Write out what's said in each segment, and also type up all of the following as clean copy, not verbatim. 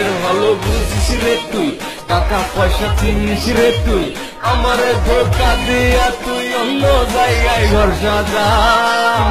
কাজের ভালো বুঝিস রে তুই, টাকা পয়সা চিনিস রে তুই, আমারে ধোকা দিয়া তুই অন্য জায়গায় ঘর সাজা।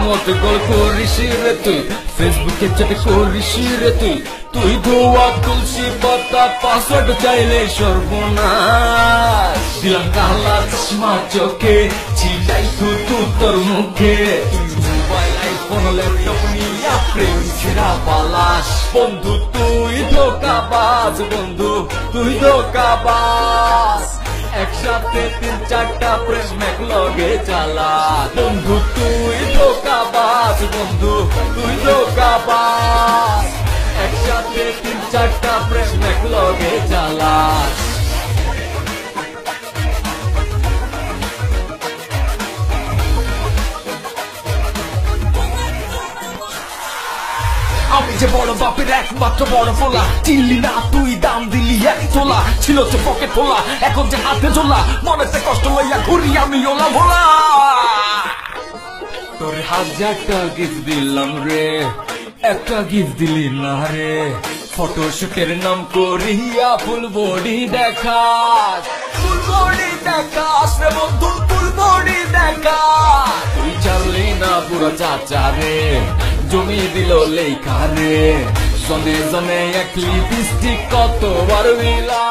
মতে কল করিস রে তুই, ফেসবুকে চ্যাট করিস রে তুই, তুই ধোয়া তুলসী পাতা পাসওয়ার্ড চাইলে সর্বনাশ। দিলাম কালা চশমা চোখে, ছিটাই থুতু তোর মুখে, তুই মোবাইল আইফোন ল্যাপটপ নিয়া প্রেম ছেড়া পালাস। বন্ধু তুই ধোকাবাজ, বন্ধু তুই ধোকাবাজ, একসাথে 3-4টা প্রেম এক লগে চালা। বন্ধু তুই ধোকাবাজ, বন্ধু তুই ধোকাবাজ, একসাথে 3-4টা প্রেম এক লগে চালা। আমি যে বড় বাপের একমাত্র বড় ফোলা, চিনলি না তুই দাম দিলি এক তোলা, ছিল যে পকেট ফোলা এখন যে হাতে ঝোলা, মনেতে কষ্ট লইয়া ঘুরি আমি ওলা ভোলা। তোর 1000টা গিফট দিলাম রে, একটা গিফট দিলি না রে। ফটোশুটের নাম করিয়া ফুল বডি দেখাস, ফুল বডি দেখাস রে বন্ধু, ফুল বডি দেখাস। তুই চাললি না পুরো চাচা রে, জমি দিল লেখা রে, জনে জনে এক লিপস্টিক কতবার মিলা।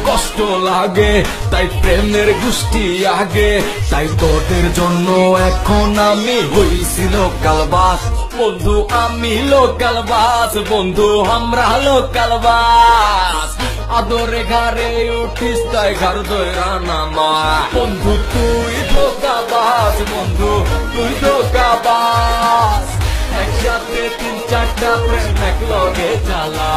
কষ্ট লাগে তাই প্রেমের গোষ্ঠী আগে, তাই তোদের জন্য এখন আমি হইছি লোকাল বাস। বন্ধু আমি লোকাল বাস, বন্ধু আমরা লোকাল বাস, আদরে ঘরে উঠিস তাই ঘর দৈরা নামা। বন্ধু তুই ধোকাবাজ, বন্ধু তুই ধোকাবাজ, একসাথে 3-4টা প্রেম এক লগে চালা।